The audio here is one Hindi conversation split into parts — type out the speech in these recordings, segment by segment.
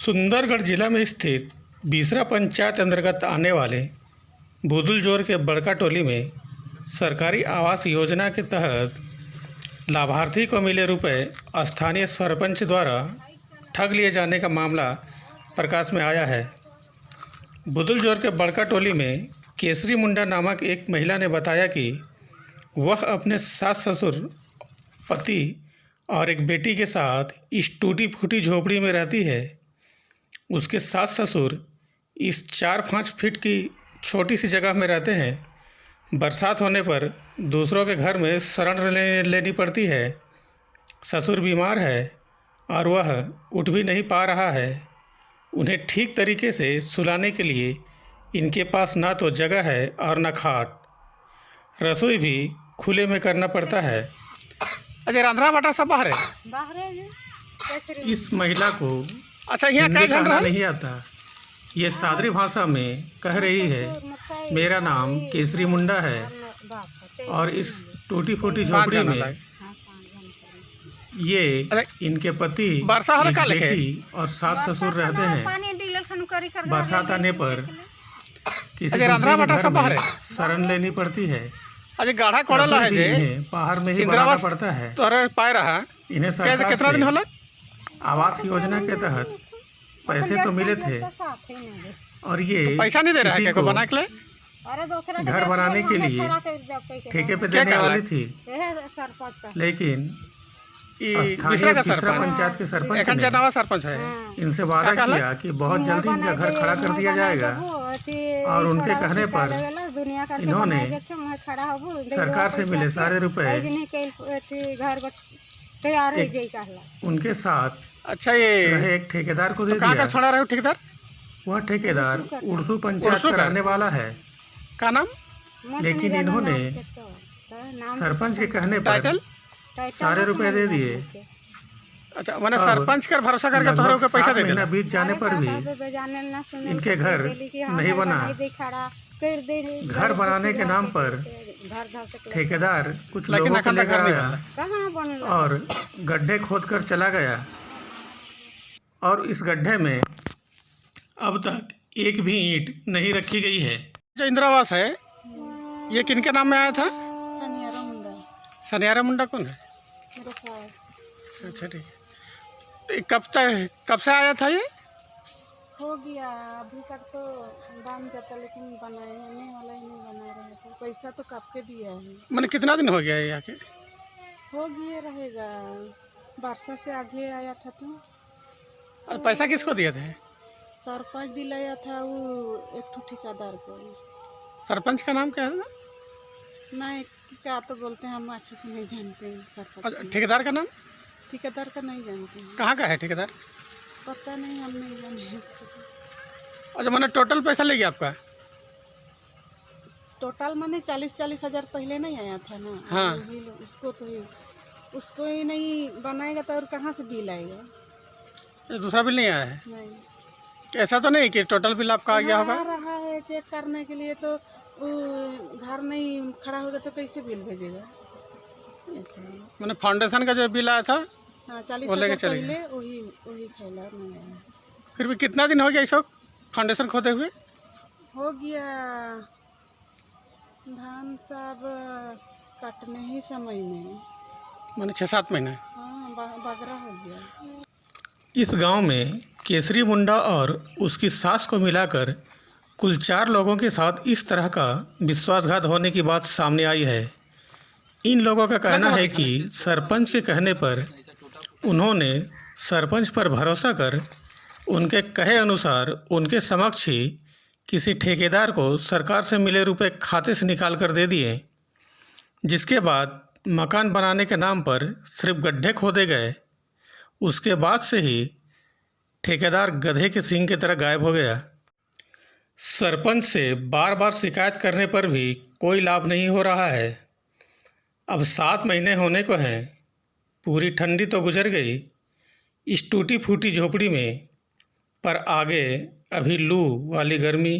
सुंदरगढ़ जिला में स्थित बीसरा पंचायत अंतर्गत आने वाले बुदुलजोर के बड़का टोली में सरकारी आवास योजना के तहत लाभार्थी को मिले रुपए स्थानीय सरपंच द्वारा ठग लिए जाने का मामला प्रकाश में आया है। बुदुलजोर के बड़का टोली में केसरी मुंडा नामक एक महिला ने बताया कि वह अपने सास ससुर, पति और एक बेटी के साथ इस टूटी फूटी झोपड़ी में रहती है। उसके सास ससुर इस 4-5 फीट की छोटी सी जगह में रहते हैं। बरसात होने पर दूसरों के घर में शरण लेनी पड़ती है। ससुर बीमार है और वह उठ भी नहीं पा रहा है। उन्हें ठीक तरीके से सुलाने के लिए इनके पास ना तो जगह है और न खाट। रसोई भी खुले में करना पड़ता है। अच्छा, रंधना बाटा सब बाहर है। इस महिला को अच्छा, यहाँ हिंदी क्या कहना नहीं आता। ये सादरी भाषा में कह रही है, मेरा नाम केसरी मुंडा है और इस टूटी फूटी झोपड़ी में ये इनके पति, एक बेटी और सास ससुर रहते हैं। बरसात आने पर किसी दूसरे के घर में शरण लेनी पड़ती है। अरे गाढ़ा कोड़ला है जे बाहर में ही बनाना पड़ता है। तोरे पाए रहा इन्हें सरकार कितना दिन होला? आवास योजना के तहत पैसे तो मिले थे और ये तो पैसा नहीं दे रहा है को बना के घर बनाने के लिए ठेके पे देने वाली थी, लेकिन दूसरा पंचायत के सरपंच ने सरपंच है। इनसे वादा किया कि बहुत जल्दी इनका घर खड़ा कर दिया जाएगा और उनके कहने पर इन्होंने सरकार से मिले सारे रुपए उनके साथ अच्छा ये एक ठेकेदार को दे कहाँ का दिया। छोड़ा रहे हो ठेकेदार? वह ठेकेदार उर्सू पंचायत का रहने वाला है, का नाम? लेकिन इन्होंने सरपंच के कहने पर सारे रुपए दे दिए। अच्छा, मैंने सरपंच कर भरोसा करके तोहरे को पैसा दे देना। बीत जाने पर भी इनके घर नहीं बना। घर बनाने के नाम पर ठेकेदार कुछ लोगों को लेकर आया और गड्ढे खोदकर चला गया और इस गड्ढे में अब तक एक भी ईंट नहीं रखी गई है। जो इंदिरावास है ये किनके नाम में आया था? सनियारा मुंडा कौन है? अच्छा, ठीक है। कब से आया था ये? हो गया अभी तक तो बन जाता, लेकिन बनाने वाला ही नहीं बना रहे थे। पैसा तो कब के दिया है। मैंने कितना दिन हो गया ये आके? हो गया रहेगा, वर्षा से आगे आया था तो। और पैसा किसको दिए थे? सरपंच दिलाया था वो एक ठेकेदार को। सरपंच का नाम क्या है? नहीं, क्या तो बोलते हैं, हम अच्छे से नहीं जानते हैं सरपंच। ठेकेदार का नाम? ठेकेदार का नहीं जानते हैं। कहाँ का है ठेकेदार? पता नहीं, हम नहीं जाने उसको। अच्छा, मैंने टोटल पैसा ले गया आपका? टोटल मैंने 40-40 हज़ार पहले नहीं आया था ना। हाँ। उसको ही नहीं बनाएगा तो और कहाँ से बिल आएगा? दूसरा बिल नहीं आया है? नहीं। ऐसा तो नहीं कि टोटल बिल आपका आ गया होगा? आ रहा है चेक करने के लिए, तो घर नहीं खड़ा होगा तो कैसे बिल भेजेगा? मैंने फाउंडेशन का जो बिल आया था हाँ, 40 वो लेके हज़ार चले पहले वही खैला नहीं आया। फिर भी कितना दिन हो गया इसको फाउंडेशन खोदे हुए? हो गया धान सब काटने ही समय में, मैंने 6-7 महीने। हाँ, बगरा हो गया। इस गांव में केसरी मुंडा और उसकी सास को मिलाकर कुल 4 लोगों के साथ इस तरह का विश्वासघात होने की बात सामने आई है। इन लोगों का कहना है कि सरपंच के कहने पर उन्होंने सरपंच पर भरोसा कर उनके कहे अनुसार उनके समक्ष ही किसी ठेकेदार को सरकार से मिले रुपए खाते से निकाल कर दे दिए, जिसके बाद मकान बनाने के नाम पर सिर्फ गड्ढे खोदे गए। उसके बाद से ही ठेकेदार गधे के सींग की तरह गायब हो गया। सरपंच से बार बार शिकायत करने पर भी कोई लाभ नहीं हो रहा है। अब 7 महीने होने को हैं। पूरी ठंडी तो गुजर गई इस टूटी फूटी झोपड़ी में, पर आगे अभी लू वाली गर्मी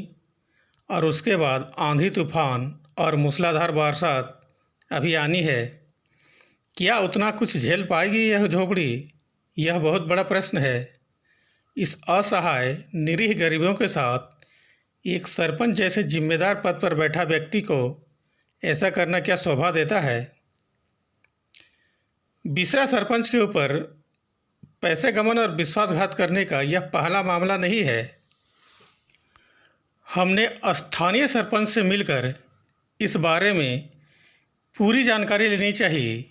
और उसके बाद आंधी तूफान और मूसलाधार बरसात अभी आनी है। क्या उतना कुछ झेल पाएगी यह झोपड़ी? यह बहुत बड़ा प्रश्न है। इस असहाय निरीह गरीबों के साथ एक सरपंच जैसे जिम्मेदार पद पर बैठा व्यक्ति को ऐसा करना क्या शोभा देता है? बिसरा सरपंच के ऊपर पैसे गमन और विश्वासघात करने का यह पहला मामला नहीं है। हमने स्थानीय सरपंच से मिलकर इस बारे में पूरी जानकारी लेनी चाहिए,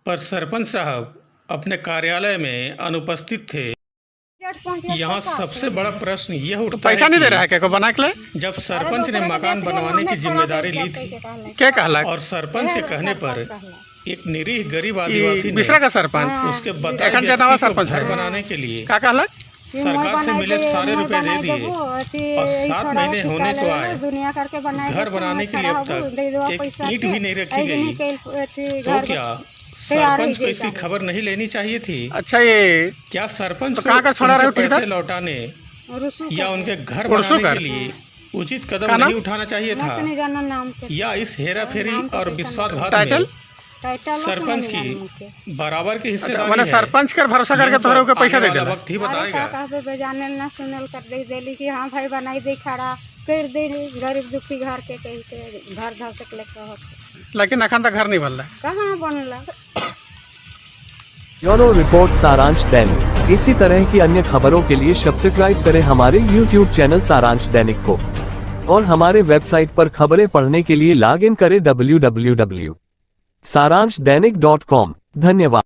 पर सरपंच साहब अपने कार्यालय में अनुपस्थित थे। यहाँ सबसे बड़ा प्रश्न यह उठता पैसा है नहीं दे कि रहा है क्या को बना के लिए? जब सरपंच ने मकान बनवाने की जिम्मेदारी ली थी क्या कहला? और सरपंच के कहने पर एक निरीह गरीब आदिवासी ने बिसरा का सरपंच उसके बताए एखन व्यक्ति जनावा को सरपंच घर है। बनाने के लिए का कहला? सरकार से मिले सारे रुपए दे दिए और 7 महीने होने को आए। दुनिया करके बनाए घर बनाने के लिए अब तक एक ईंट भी नहीं रखी गई। तो क्या सरपंच को इसकी खबर नहीं लेनी चाहिए थी? अच्छा, ये क्या सरपंच तो कहाँ का छोड़ा रहे हो उनके ठेकेदार? पैसे लौटाने या उनके घर उर्सू बनाने कर। के लिए उचित कदम का नाम? नहीं उठाना चाहिए था? नहीं जाना नाम के या इस हेरा फेरी और विश्वासघात टाइटल? में टाइटल सरपंच की बराबर की हिस्सेदारी मैंने है? सरपंच कर भरोसा करके तोहरे को पैसा दे आने वाला देला। वक्त ही अरे बताएगा। का कहबे बेजाने ना सुनल कर दे देली कि हाँ भाई बनाई दे खड़ा कर दे गरीब दुखी घर के कह के घर धर सकले कहत लेकिन अखन तक घर नहीं बनला। कहाँ बनला। ब्यूरो रिपोर्ट सारांश दैनिक। इसी तरह की अन्य खबरों के लिए सब्सक्राइब करें हमारे YouTube चैनल सारांश दैनिक को और हमारे वेबसाइट पर खबरें पढ़ने के लिए लॉग इन करें www.saranshdanik.com। धन्यवाद।